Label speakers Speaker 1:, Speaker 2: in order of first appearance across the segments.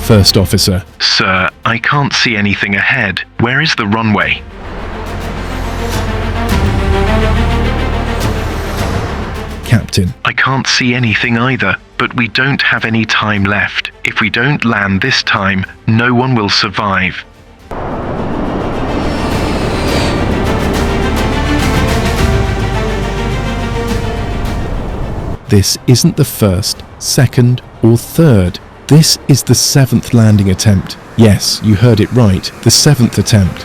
Speaker 1: First officer.
Speaker 2: Sir, I can't see anything ahead. Where is the runway?
Speaker 1: Captain.
Speaker 2: I can't see anything either, but we don't have any time left. If we don't land this time, no one will survive.
Speaker 1: This isn't the first, second, or third. This is the 7th landing attempt. Yes, you heard it right, the 7th attempt.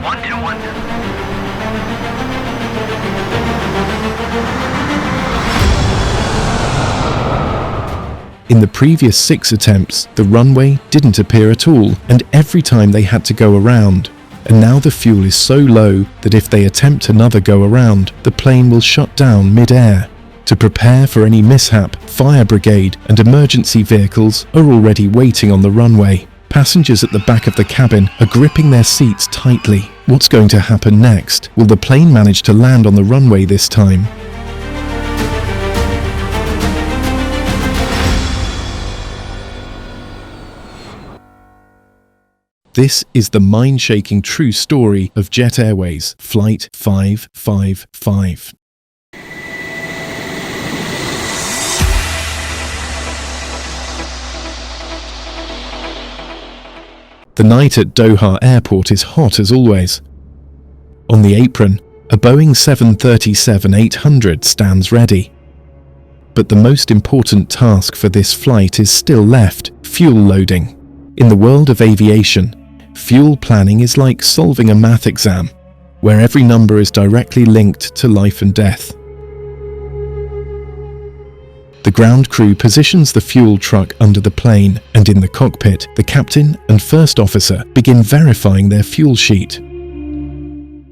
Speaker 3: 121.
Speaker 1: In the previous 6 attempts, the runway didn't appear at all, and every time they had to go around. And now the fuel is so low that if they attempt another go around, the plane will shut down mid-air. To prepare for any mishap, fire brigade and emergency vehicles are already waiting on the runway. Passengers at the back of the cabin are gripping their seats tightly. What's going to happen next? Will the plane manage to land on the runway this time? This is the mind-shaking true story of Jet Airways Flight 555. The night at Doha Airport is hot as always. On the apron, a Boeing 737-800 stands ready. But the most important task for this flight is still left: fuel loading. In the world of aviation, fuel planning is like solving a math exam, where every number is directly linked to life and death. The ground crew positions the fuel truck under the plane, and in the cockpit, the captain and first officer begin verifying their fuel sheet.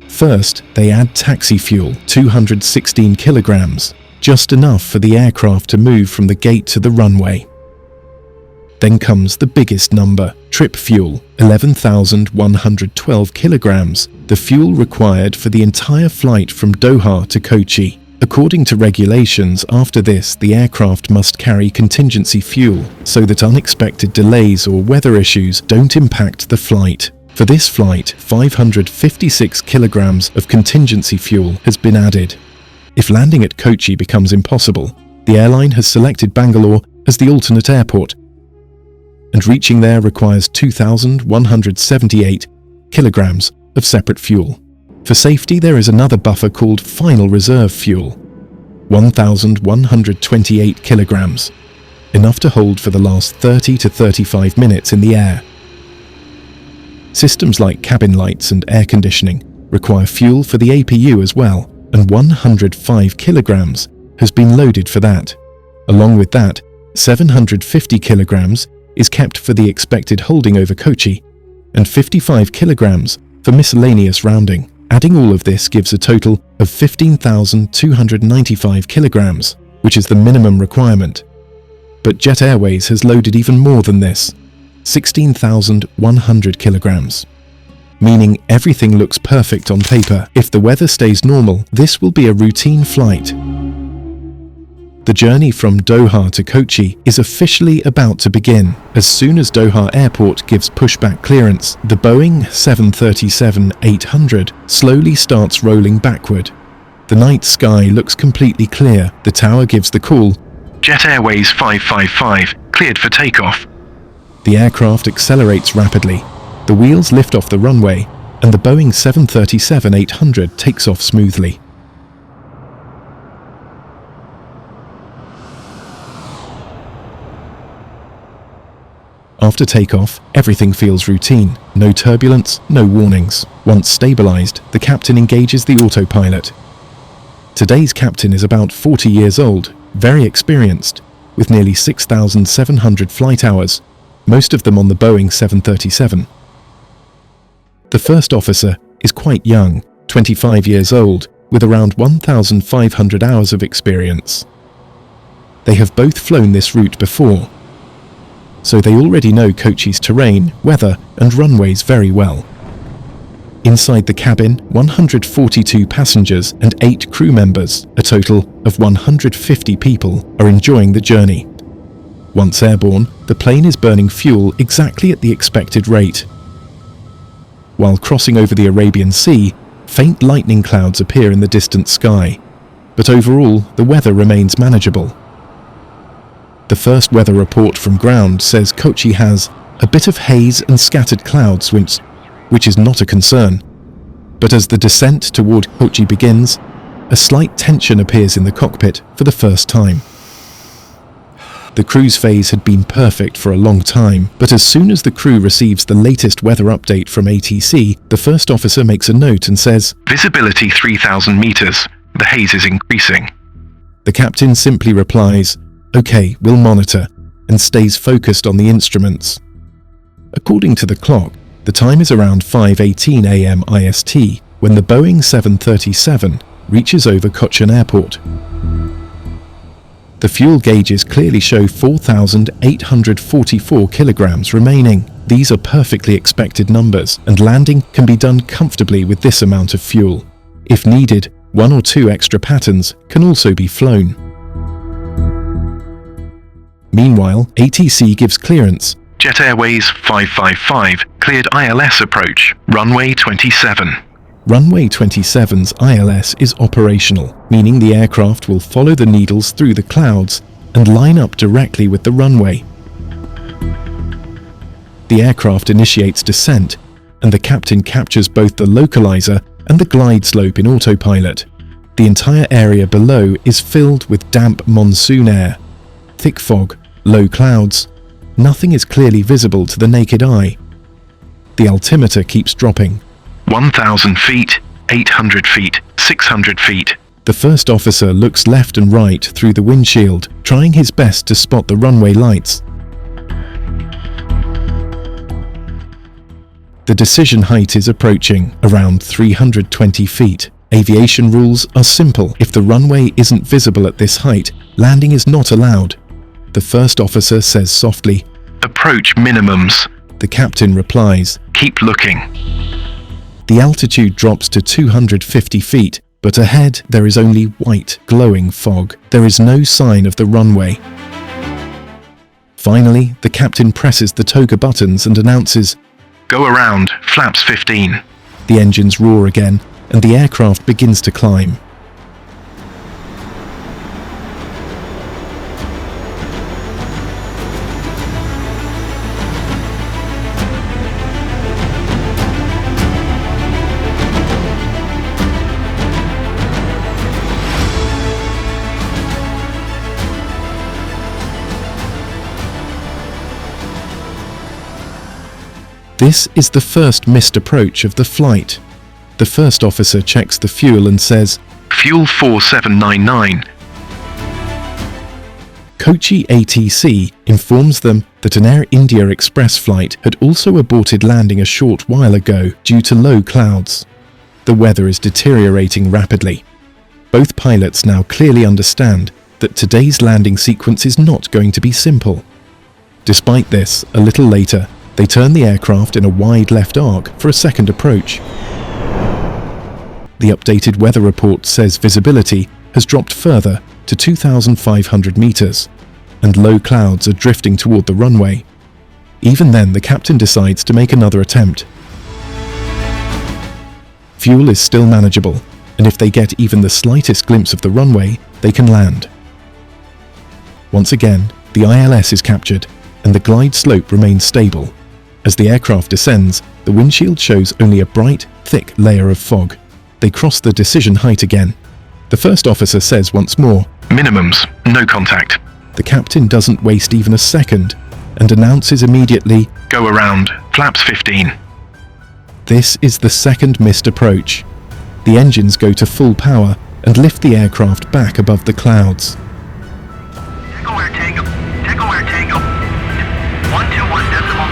Speaker 1: First, they add taxi fuel, 216 kilograms, just enough for the aircraft to move from the gate to the runway. Then comes the biggest number, trip fuel, 11,112 kilograms, the fuel required for the entire flight from Doha to Kochi. According to regulations, after this, the aircraft must carry contingency fuel so that unexpected delays or weather issues don't impact the flight. For this flight, 556 kilograms of contingency fuel has been added. If landing at Kochi becomes impossible, the airline has selected Bangalore as the alternate airport, and reaching there requires 2,178 kilograms of separate fuel. For safety, there is another buffer called final reserve fuel, 1,128 kilograms, enough to hold for the last 30 to 35 minutes in the air. Systems like cabin lights and air conditioning require fuel for the APU as well, and 105 kilograms has been loaded for that. Along with that, 750 kilograms is kept for the expected holding over Kochi, and 55 kilograms for miscellaneous rounding. Adding all of this gives a total of 15,295 kilograms, which is the minimum requirement. But Jet Airways has loaded even more than this, 16,100 kilograms. Meaning everything looks perfect on paper. If the weather stays normal, this will be a routine flight. The journey from Doha to Kochi is officially about to begin. As soon as Doha Airport gives pushback clearance, the Boeing 737-800 slowly starts rolling backward. The night sky looks completely clear. The tower gives the call,
Speaker 2: Jet Airways 555, cleared for takeoff.
Speaker 1: The aircraft accelerates rapidly. The wheels lift off the runway, and the Boeing 737-800 takes off smoothly. After takeoff, everything feels routine. No turbulence, no warnings. Once stabilized, the captain engages the autopilot. Today's captain is about 40 years old, very experienced, with nearly 6,700 flight hours, most of them on the Boeing 737. The first officer is quite young, 25 years old, with around 1,500 hours of experience. They have both flown this route before, so they already know Kochi's terrain, weather and runways very well. Inside the cabin, 142 passengers and 8 crew members, a total of 150 people, are enjoying the journey. Once airborne, the plane is burning fuel exactly at the expected rate. While crossing over the Arabian Sea, faint lightning clouds appear in the distant sky, but overall the weather remains manageable. The first weather report from ground says Kochi has a bit of haze and scattered clouds, which is not a concern. But as the descent toward Kochi begins, a slight tension appears in the cockpit for the first time. The cruise phase had been perfect for a long time, but as soon as the crew receives the latest weather update from ATC, the first officer makes a note and says,
Speaker 2: "Visibility 3,000 meters. The haze is increasing."
Speaker 1: The captain simply replies, "Okay, we'll monitor," and stays focused on the instruments. According to the clock, the time is around 5:18 a.m. IST when the Boeing 737 reaches over Cochin Airport. The fuel gauges clearly show 4,844 kilograms remaining. These are perfectly expected numbers, and landing can be done comfortably with this amount of fuel. If needed, 1 or 2 extra patterns can also be flown. Meanwhile, ATC gives clearance.
Speaker 2: Jet Airways 555 cleared ILS approach, runway 27.
Speaker 1: Runway 27's ILS is operational, meaning the aircraft will follow the needles through the clouds and line up directly with the runway. The aircraft initiates descent, and the captain captures both the localizer and the glide slope in autopilot. The entire area below is filled with damp monsoon air, thick fog, low clouds. Nothing is clearly visible to the naked eye. The altimeter keeps dropping.
Speaker 2: 1,000 feet, 800 feet, 600 feet.
Speaker 1: The first officer looks left and right through the windshield, trying his best to spot the runway lights. The decision height is approaching, around 320 feet. Aviation rules are simple. If the runway isn't visible at this height, landing is not allowed. The first officer says softly,
Speaker 2: "Approach minimums."
Speaker 1: The captain replies,
Speaker 2: "Keep looking."
Speaker 1: The altitude drops to 250 feet, but ahead there is only white, glowing fog. There is no sign of the runway. Finally, the captain presses the toga buttons and announces,
Speaker 2: "Go around, flaps 15."
Speaker 1: The engines roar again, and the aircraft begins to climb. This is the first missed approach of the flight. The first officer checks the fuel and says,
Speaker 2: "Fuel 4799.
Speaker 1: Kochi ATC informs them that an Air India Express flight had also aborted landing a short while ago due to low clouds. The weather is deteriorating rapidly. Both pilots now clearly understand that today's landing sequence is not going to be simple. Despite this, a little later, they turn the aircraft in a wide left arc for a second approach. The updated weather report says visibility has dropped further to 2,500 meters, and low clouds are drifting toward the runway. Even then, the captain decides to make another attempt. Fuel is still manageable, and if they get even the slightest glimpse of the runway, they can land. Once again, the ILS is captured, and the glide slope remains stable. As the aircraft descends, the windshield shows only a bright, thick layer of fog. They cross the decision height again. The first officer says once more,
Speaker 2: "Minimums, no contact."
Speaker 1: The captain doesn't waste even a second and announces immediately,
Speaker 2: "Go around, flaps 15."
Speaker 1: This is the second missed approach. The engines go to full power and lift the aircraft back above the clouds.
Speaker 3: Techo air takeoff. Techo air takeoff. 121 decimal.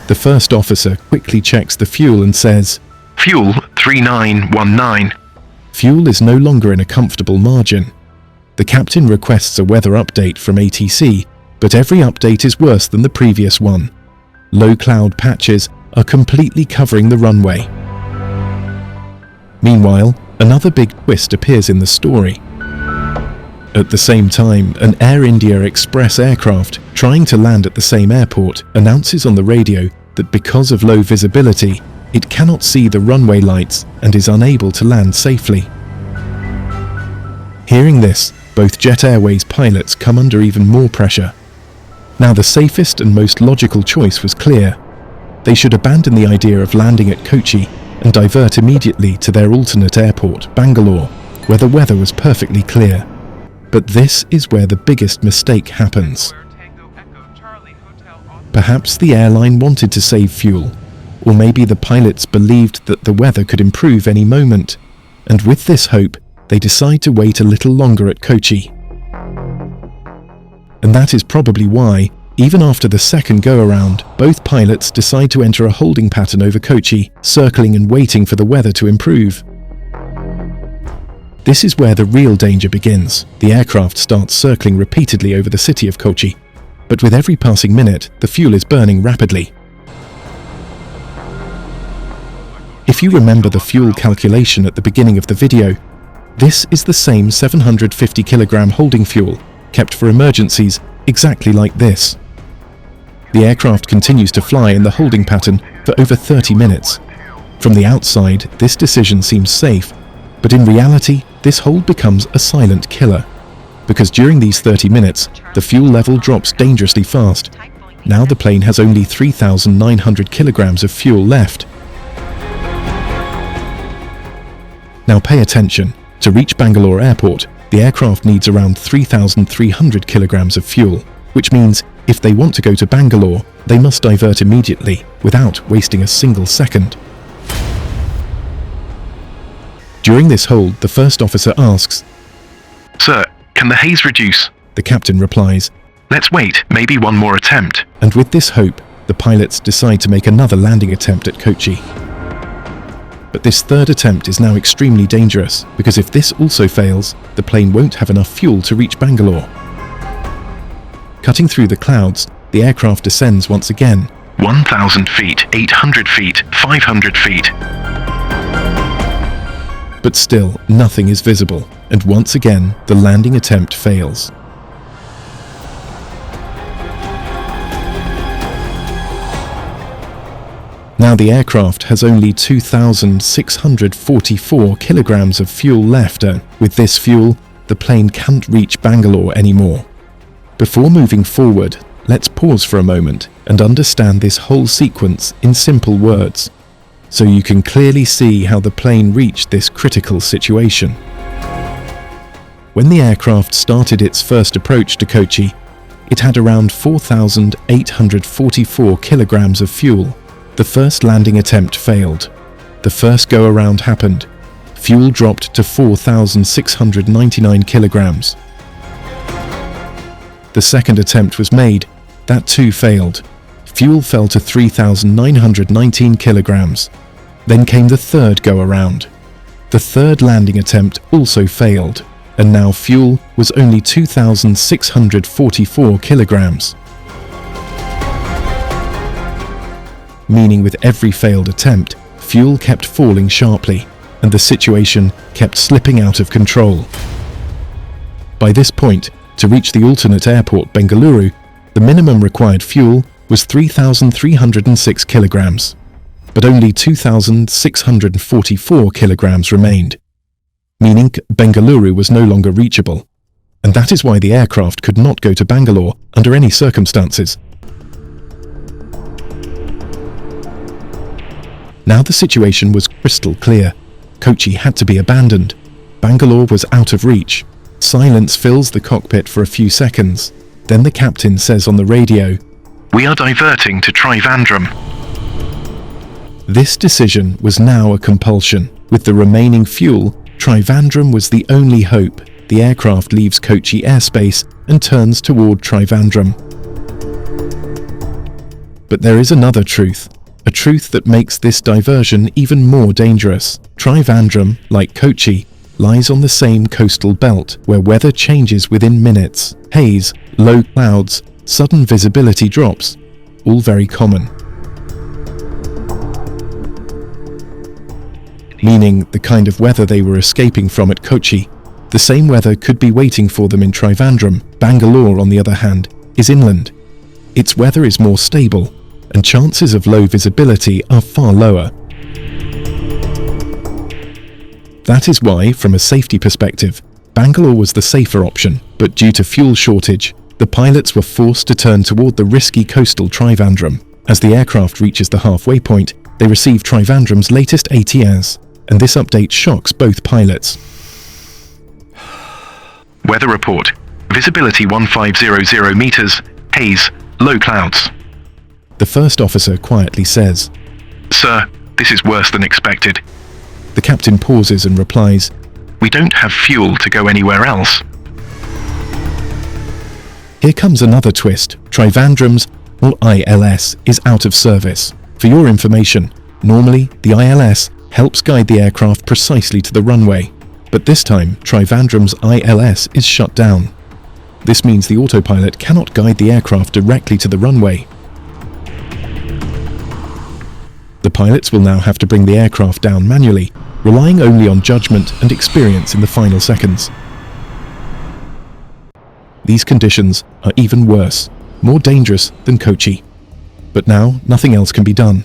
Speaker 1: The first officer quickly checks the fuel and says,
Speaker 2: "Fuel 3919.
Speaker 1: fuel is no longer in a comfortable margin. The The captain requests a weather update from ATC, but every update is worse than the previous one. Low cloud patches are completely covering the runway. Meanwhile, another big twist appears in the story. At the same time, an Air India Express aircraft trying to land at the same airport announces on the radio that because of low visibility, it cannot see the runway lights and is unable to land safely. Hearing this, both Jet Airways pilots come under even more pressure. Now, the safest and most logical choice was clear. They should abandon the idea of landing at Kochi and divert immediately to their alternate airport, Bangalore, where the weather was perfectly clear. But this is where the biggest mistake happens. Perhaps the airline wanted to save fuel, or maybe the pilots believed that the weather could improve any moment, and with this hope, they decide to wait a little longer at Kochi. And that is probably why, even after the second go-around, both pilots decide to enter a holding pattern over Kochi, circling and waiting for the weather to improve. This is where the real danger begins. The aircraft starts circling repeatedly over the city of Kochi, but with every passing minute, the fuel is burning rapidly. If you remember the fuel calculation at the beginning of the video, this is the same 750 kilogram holding fuel, kept for emergencies, exactly like this. The aircraft continues to fly in the holding pattern for over 30 minutes. From the outside, this decision seems safe, but in reality, this hold becomes a silent killer. Because during these 30 minutes, the fuel level drops dangerously fast. Now the plane has only 3,900 kilograms of fuel left. Now pay attention. To reach Bangalore Airport, the aircraft needs around 3,300 kilograms of fuel, which means if they want to go to Bangalore, they must divert immediately, without wasting a single second. During this hold, the first officer asks,
Speaker 2: "Sir, can the haze reduce?"
Speaker 1: The captain replies,
Speaker 2: "Let's wait, maybe one more attempt."
Speaker 1: and with this hope, the pilots decide to make another landing attempt at Kochi. But this third attempt is now extremely dangerous, because if this also fails, the plane won't have enough fuel to reach Bangalore. Cutting through the clouds, the aircraft descends once again.
Speaker 2: 1,000 feet, 800 feet, 500 feet.
Speaker 1: But still, nothing is visible, and once again, the landing attempt fails. Now the aircraft has only 2,644 kilograms of fuel left, and with this fuel, the plane can't reach Bangalore anymore. Before moving forward, let's pause for a moment and understand this whole sequence in simple words, so you can clearly see how the plane reached this critical situation. When the aircraft started its first approach to Kochi, it had around 4,844 kilograms of fuel. The first landing attempt failed. The first go-around happened. Fuel dropped to 4,699 kilograms. The second attempt was made. That too failed. Fuel fell to 3,919 kilograms. Then came the third go-around. The third landing attempt also failed, and now fuel was only 2,644 kilograms. Meaning with every failed attempt, fuel kept falling sharply, and the situation kept slipping out of control. By this point, to reach the alternate airport, Bengaluru, the minimum required fuel was 3,306 kilograms, but only 2,644 kilograms remained, meaning Bengaluru was no longer reachable, and that is why the aircraft could not go to Bangalore under any circumstances. Now the situation was crystal clear. Kochi had to be abandoned. Bangalore was out of reach. Silence fills the cockpit for a few seconds. Then the captain says on the radio,
Speaker 2: "We are diverting to Trivandrum."
Speaker 1: This decision was now a compulsion. With the remaining fuel, Trivandrum was the only hope. The aircraft leaves Kochi airspace and turns toward Trivandrum. But there is another truth. A truth that makes this diversion even more dangerous. Trivandrum, like Kochi, lies on the same coastal belt where weather changes within minutes. Haze, low clouds, sudden visibility drops, all very common. Meaning the kind of weather they were escaping from at Kochi. The same weather could be waiting for them in Trivandrum. Bangalore, on the other hand, is inland. Its weather is more stable, and chances of low visibility are far lower. That is why, from a safety perspective, Bangalore was the safer option, but due to fuel shortage, the pilots were forced to turn toward the risky coastal Trivandrum. As the aircraft reaches the halfway point, they receive Trivandrum's latest ATS, and this update shocks both pilots.
Speaker 2: Weather report. Visibility 1500 meters, haze, low clouds.
Speaker 1: The first officer quietly says,
Speaker 2: Sir, this is worse than expected.
Speaker 1: The captain pauses and replies,
Speaker 2: We don't have fuel to go anywhere else.
Speaker 1: Here comes another twist. Trivandrum's, or ILS, is out of service. For your information, normally the ILS helps guide the aircraft precisely to the runway, but this time Trivandrum's ILS is shut down. This means the autopilot cannot guide the aircraft directly to the runway. The pilots will now have to bring the aircraft down manually, relying only on judgment and experience in the final seconds. These conditions are even worse, more dangerous than Kochi. But now nothing else can be done.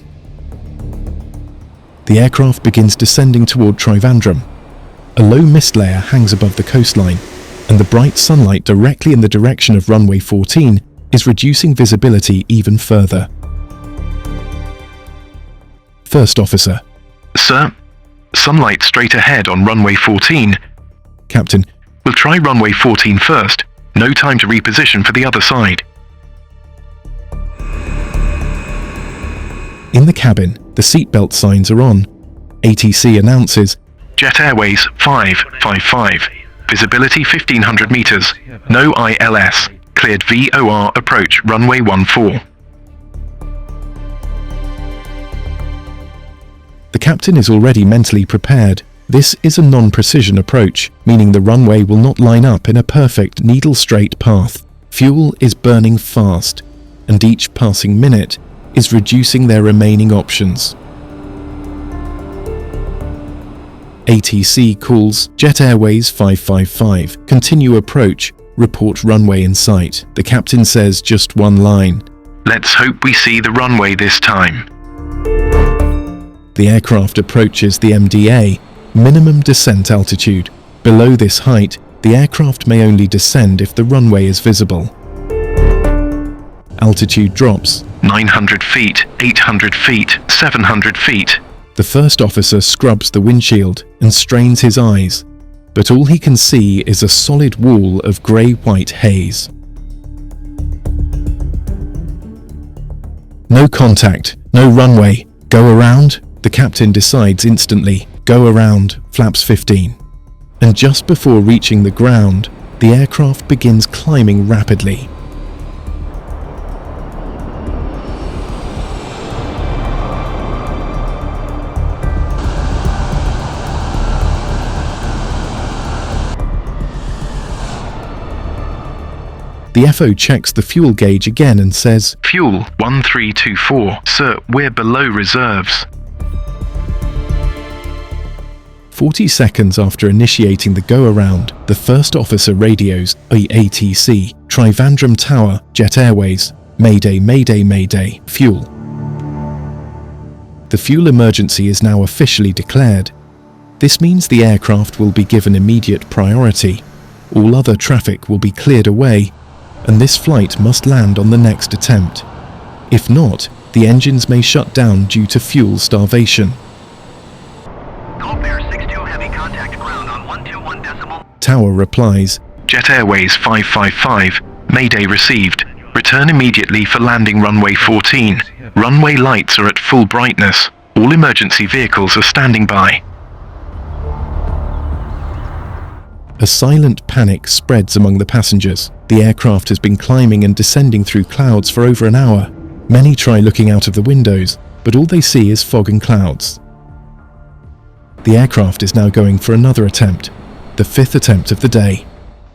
Speaker 1: The aircraft begins descending toward Trivandrum. A low mist layer hangs above the coastline, and the bright sunlight directly in the direction of runway 14 is reducing visibility even further. First officer.
Speaker 2: Sir, sunlight straight ahead on runway 14.
Speaker 1: Captain.
Speaker 2: We'll try runway 14 first. No time to reposition for the other side.
Speaker 1: In the cabin, the seatbelt signs are on. ATC announces,
Speaker 2: Jet Airways 555. Visibility 1500 meters. No ILS. Cleared VOR approach runway 14.
Speaker 1: The captain is already mentally prepared. This is a non-precision approach, meaning the runway will not line up in a perfect needle-straight path. Fuel is burning fast, and each passing minute is reducing their remaining options. ATC calls Jet Airways 555. Continue approach. Report runway in sight. The captain says just one line.
Speaker 2: Let's hope we see the runway this time.
Speaker 1: The aircraft approaches the MDA, minimum descent altitude. Below this height, the aircraft may only descend if the runway is visible. Altitude drops.
Speaker 2: 900 feet, 800 feet, 700 feet.
Speaker 1: The first officer scrubs the windshield and strains his eyes, but all he can see is a solid wall of grey-white haze. No contact, no runway. Go around? The captain decides instantly. Go around, flaps 15. And just before reaching the ground, the aircraft begins climbing rapidly. The FO checks the fuel gauge again and says,
Speaker 2: Fuel 1324. Sir, we're below reserves.
Speaker 1: 40 seconds after initiating the go-around, the first officer radios the ATC, Trivandrum Tower, Jet Airways, Mayday, Mayday, Mayday, fuel. The fuel emergency is now officially declared. This means the aircraft will be given immediate priority. All other traffic will be cleared away, and this flight must land on the next attempt. If not, the engines may shut down due to fuel starvation. Tower replies,
Speaker 2: Jet Airways 555, Mayday received. Return immediately for landing runway 14. Runway lights are at full brightness. All emergency vehicles are standing by.
Speaker 1: A silent panic spreads among the passengers. The aircraft has been climbing and descending through clouds for over an hour. Many try looking out of the windows, but all they see is fog and clouds. The aircraft is now going for another attempt. the fifth attempt of the day.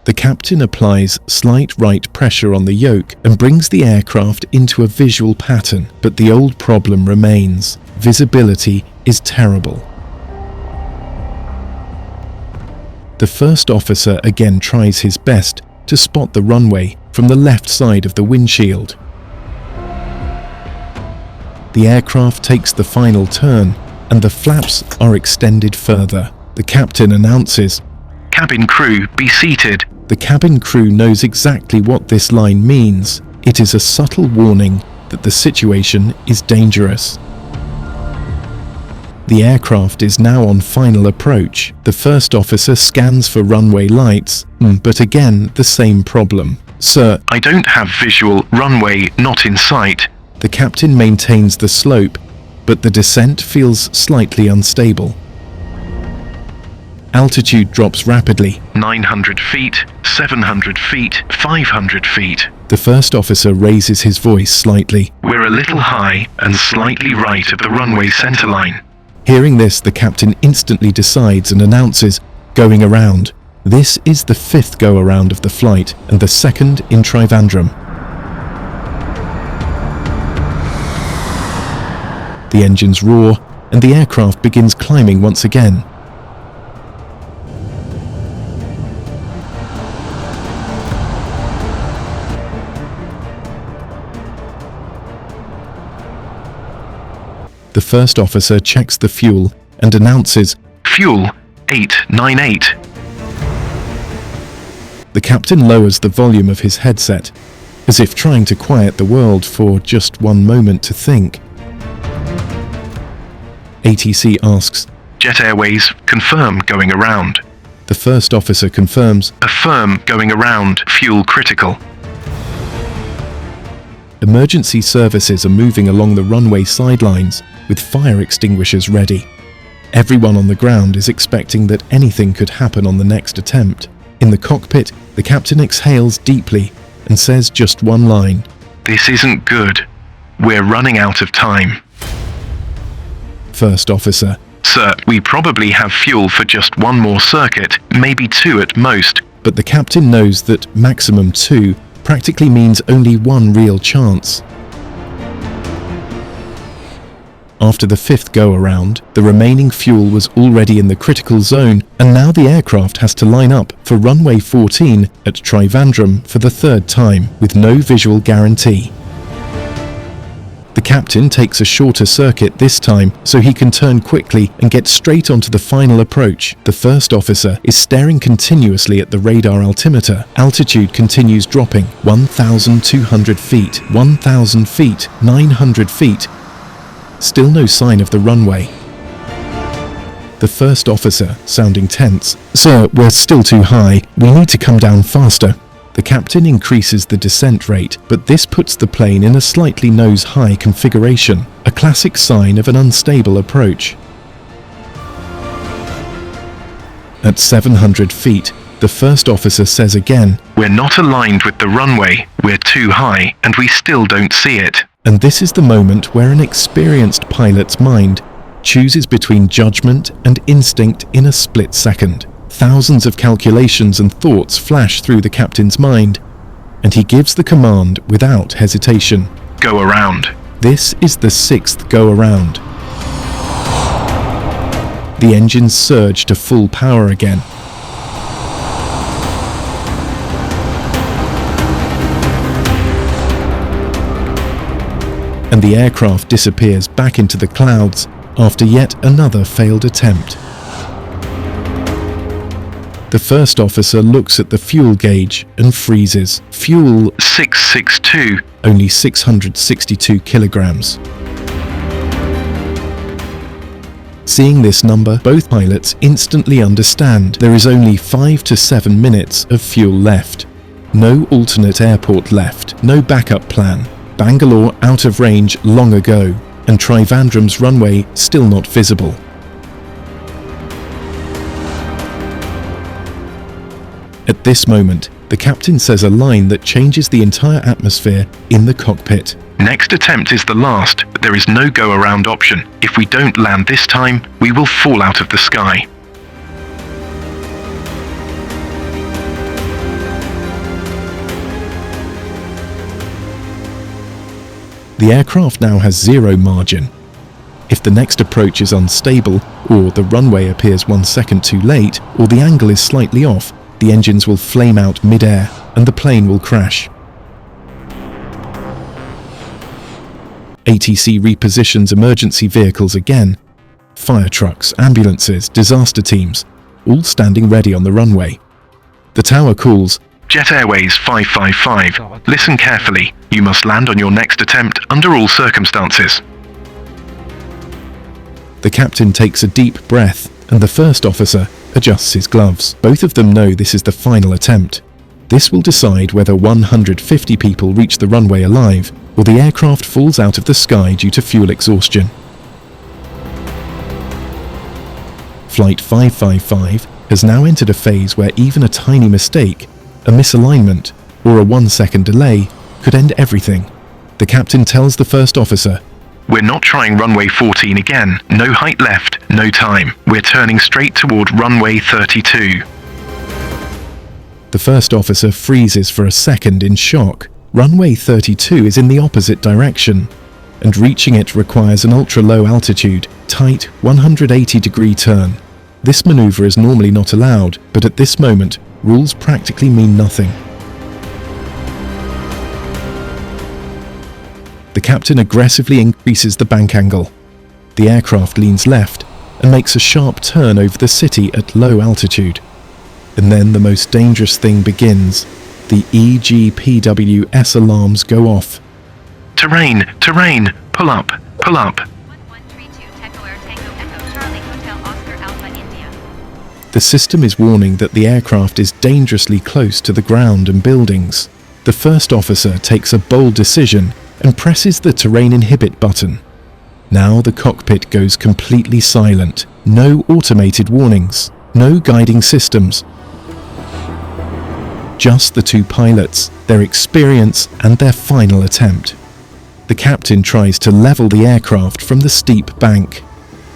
Speaker 1: The captain applies slight right pressure on the yoke and brings the aircraft into a visual pattern, but the old problem remains. Visibility is terrible. The first officer again tries his best to spot the runway from the left side of the windshield. The aircraft takes the final turn and the flaps are extended further. The captain announces,
Speaker 2: "Cabin crew, be seated."
Speaker 1: The cabin crew knows exactly what this line means. It is a subtle warning that the situation is dangerous. The aircraft is now on final approach. The first officer scans for runway lights, but again the same problem. "Sir,
Speaker 2: "I don't have visual, runway not in sight."
Speaker 1: the captain maintains the slope, but the descent feels slightly unstable. Altitude drops rapidly.
Speaker 2: 900 feet, 700 feet, 500 feet.
Speaker 1: The first officer raises his voice slightly.
Speaker 2: "We're a little high and slightly right of the runway centerline."
Speaker 1: Hearing this, the captain instantly decides and announces, "Going around." This is the fifth go-around of the flight and the second in Trivandrum. The engines roar and the aircraft begins climbing once again. The first officer checks the fuel and announces,
Speaker 2: "Fuel 898."
Speaker 1: The captain lowers the volume of his headset, as if trying to quiet the world for just one moment to think. ATC asks,
Speaker 2: "Jet Airways, confirm going around."
Speaker 1: The first officer confirms.
Speaker 2: "Affirm going around, fuel critical."
Speaker 1: Emergency services are moving along the runway sidelines with fire extinguishers ready. Everyone on the ground is expecting that anything could happen on the next attempt. In the cockpit, the captain exhales deeply and says just one line,
Speaker 2: "This isn't good. We're running out of time."
Speaker 1: First officer,
Speaker 2: "Sir, we probably have fuel for just one more circuit, maybe two at most."
Speaker 1: but the captain knows that maximum 2 practically means only one real chance. After the fifth go-around, the remaining fuel was already in the critical zone, and now the aircraft has to line up for runway 14 at Trivandrum for the third time, with no visual guarantee. The captain takes a shorter circuit this time so he can turn quickly and get straight onto the final approach. The first officer is staring continuously at the radar altimeter. Altitude continues dropping. 1,200 feet, 1,000 feet, 900 feet. Still no sign of the runway. The first officer, sounding tense, "Sir, we're still too high. We need to come down faster." The captain increases the descent rate, but this puts the plane in a slightly nose-high configuration, a classic sign of an unstable approach. At 700 feet, the first officer says again,
Speaker 2: "We're not aligned with the runway, we're too high, and we still don't see it."
Speaker 1: and this is the moment where an experienced pilot's mind chooses between judgment and instinct in a split second. Thousands of calculations and thoughts flash through the captain's mind, and he gives the command without hesitation.
Speaker 2: "Go around."
Speaker 1: This is the sixth go-around. The engines surge to full power again. And the aircraft disappears back into the clouds after yet another failed attempt. The first officer looks at the fuel gauge and freezes. Fuel
Speaker 2: 662.
Speaker 1: only 662 kilograms. Seeing this number, both pilots instantly understand there is only 5 to 7 minutes of fuel left. No alternate airport left, no backup plan. Bangalore out of range long ago, and Trivandrum's runway still not visible. At this moment, the captain says a line that changes the entire atmosphere in the cockpit.
Speaker 2: "Next attempt is the last, but there is no go-around option. If we don't land this time, we will fall out of the sky."
Speaker 1: The aircraft now has zero margin. If the next approach is unstable, or the runway appears 1 second too late, or the angle is slightly off, the engines will flame out mid-air and the plane will crash. ATC repositions emergency vehicles again. Fire trucks, ambulances, disaster teams, all standing ready on the runway. The tower calls,
Speaker 2: Jet Airways 555. Listen carefully. You must land on your next attempt under all circumstances.
Speaker 1: The captain takes a deep breath and the first officer adjusts his gloves. Both of them know this is the final attempt. This will decide whether 150 people reach the runway alive or the aircraft falls out of the sky due to fuel exhaustion. Flight 555 has now entered a phase where even a tiny mistake, a misalignment, or a 1 second delay could end everything. The captain tells the first officer,
Speaker 2: We're not trying runway 14 again. No height left, no time. We're turning straight toward runway 32.
Speaker 1: The first officer freezes for a second in shock. Runway 32 is in the opposite direction, and reaching it requires an ultra-low altitude, tight 180-degree turn. This maneuver is normally not allowed, but at this moment, rules practically mean nothing. The captain aggressively increases the bank angle. The aircraft leans left and makes a sharp turn over the city at low altitude. And then the most dangerous thing begins. The EGPWS alarms go off.
Speaker 2: Terrain, terrain, pull up, pull up.
Speaker 4: 1132 Techo Air Tango Echo Charlie Hotel Oscar Alpha India.
Speaker 1: The system is warning that the aircraft is dangerously close to the ground and buildings. The first officer takes a bold decision and presses the terrain inhibit button. Now the cockpit goes completely silent. No automated warnings, no guiding systems. Just the two pilots, their experience and their final attempt. The captain tries to level the aircraft from the steep bank.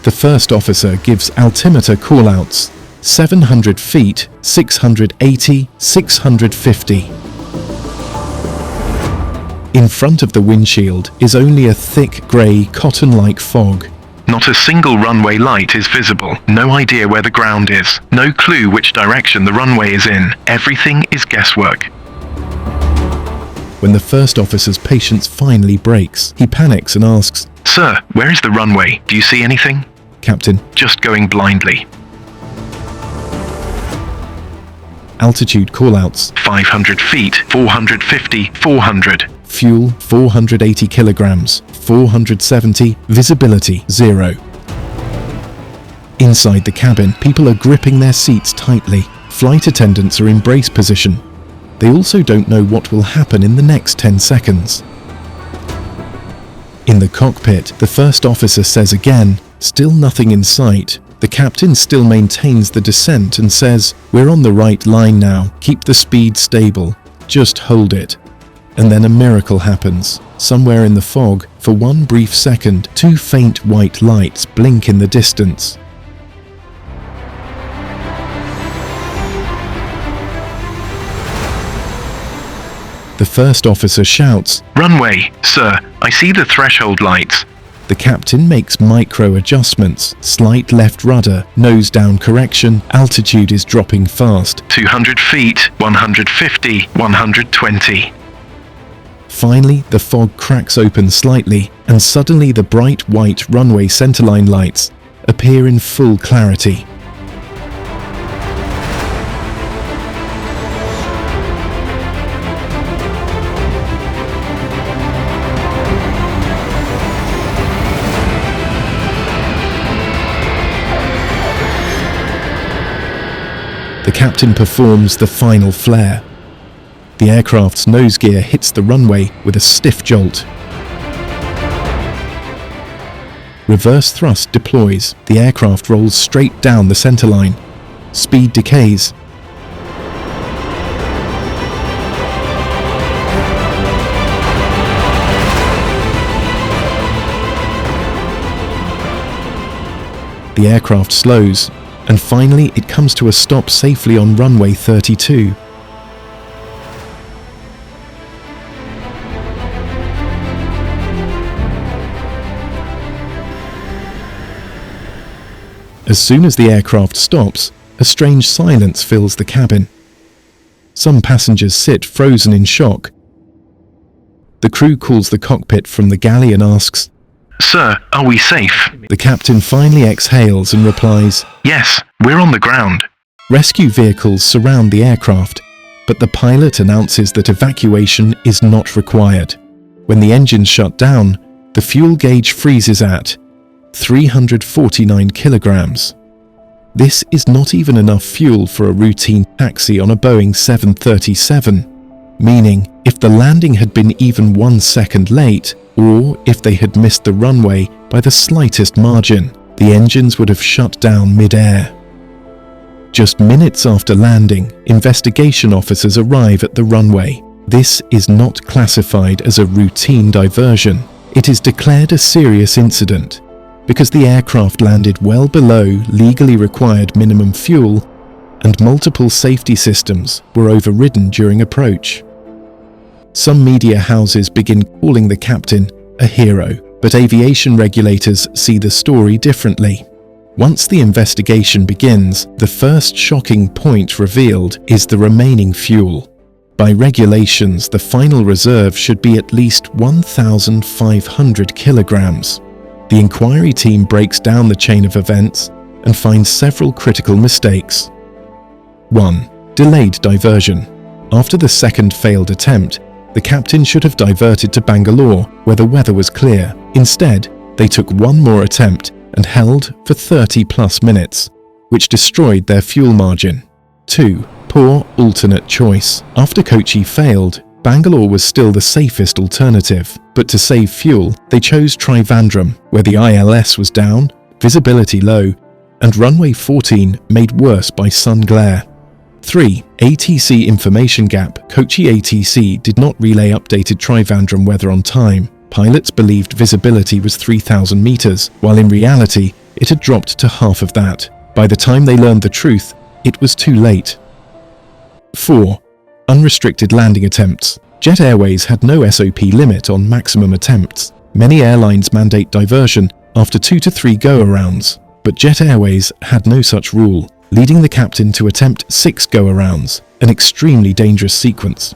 Speaker 1: The first officer gives altimeter callouts. 700 feet, 680, 650. In front of the windshield is only a thick grey cotton-like fog.
Speaker 2: Not a single runway light is visible. No idea where the ground is. No clue which direction the runway is in. Everything is guesswork.
Speaker 1: When the first officer's patience finally breaks, he panics and asks,
Speaker 2: Sir, where is the runway? Do you see anything?
Speaker 1: Captain,
Speaker 2: Just going blindly.
Speaker 1: altitude callouts.
Speaker 2: 500 feet, 450, 400.
Speaker 1: Fuel 480 kilograms, 470, visibility 0. Inside the cabin, people are gripping their seats tightly. Flight attendants are in brace position. They also don't know what will happen in the next 10 seconds. In the cockpit, the first officer says again, still nothing in sight. The captain still maintains the descent and says, We're on the right line now, keep the speed stable, just hold it. And then a miracle happens. Somewhere in the fog, for one brief second, two faint white lights blink in the distance. The first officer shouts,
Speaker 2: Runway, sir, I see the threshold lights.
Speaker 1: The captain makes micro adjustments, slight left rudder, nose down correction, altitude is dropping fast.
Speaker 2: 200 feet, 150, 120.
Speaker 1: Finally, the fog cracks open slightly, and suddenly the bright white runway centerline lights appear in full clarity. The captain performs the final flare. The aircraft's nose gear hits the runway with a stiff jolt. Reverse thrust deploys. The aircraft rolls straight down the centerline. Speed decays. The aircraft slows, and finally it comes to a stop safely on runway 32. As soon as the aircraft stops, a strange silence fills the cabin. Some passengers sit frozen in shock. The crew calls the cockpit from the galley and asks,
Speaker 2: "Sir, are we safe?"
Speaker 1: The captain finally exhales and replies,
Speaker 2: "Yes, we're on the ground."
Speaker 1: Rescue vehicles surround the aircraft, but the pilot announces that evacuation is not required. When the engines shut down, the fuel gauge freezes at 349 kilograms. This is not even enough fuel for a routine taxi on a Boeing 737, meaning if the landing had been even 1 second late, or if they had missed the runway by the slightest margin, the engines would have shut down mid-air. Just minutes after landing, investigation officers arrive at the runway. This is not classified as a routine diversion. It is declared a serious incident because the aircraft landed well below legally required minimum fuel and multiple safety systems were overridden during approach. Some media houses begin calling the captain a hero, but aviation regulators see the story differently. Once the investigation begins, the first shocking point revealed is the remaining fuel. By regulations, the final reserve should be at least 1,500 kilograms. The inquiry team breaks down the chain of events and finds several critical mistakes. 1. Delayed diversion. After the second failed attempt, the captain should have diverted to Bangalore, where the weather was clear. Instead, they took one more attempt and held for 30+ minutes, which destroyed their fuel margin. 2. Poor alternate choice. After Kochi failed, Bangalore was still the safest alternative, but to save fuel, they chose Trivandrum, where the ILS was down, visibility low, and runway 14 made worse by sun glare. 3. ATC information gap. Kochi ATC did not relay updated Trivandrum weather on time. Pilots believed visibility was 3,000 meters, while in reality, it had dropped to half of that. By the time they learned the truth, it was too late. 4. Unrestricted landing attempts. Jet Airways had no SOP limit on maximum attempts. Many airlines mandate diversion after 2 to 3 go-arounds, but Jet Airways had no such rule, leading the captain to attempt 6 go-arounds, an extremely dangerous sequence.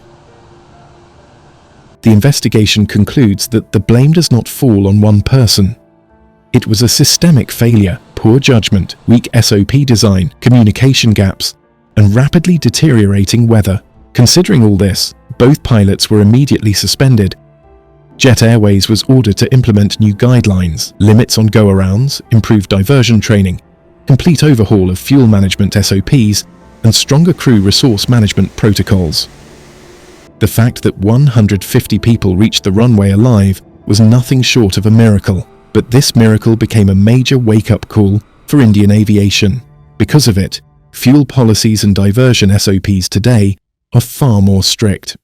Speaker 1: The investigation concludes that the blame does not fall on one person. It was a systemic failure, poor judgment, weak SOP design, communication gaps, and rapidly deteriorating weather. Considering all this, both pilots were immediately suspended. Jet Airways was ordered to implement new guidelines, limits on go-arounds, improved diversion training, complete overhaul of fuel management SOPs, and stronger crew resource management protocols. The fact that 150 people reached the runway alive was nothing short of a miracle, but this miracle became a major wake-up call for Indian aviation. Because of it, fuel policies and diversion SOPs today are far more strict.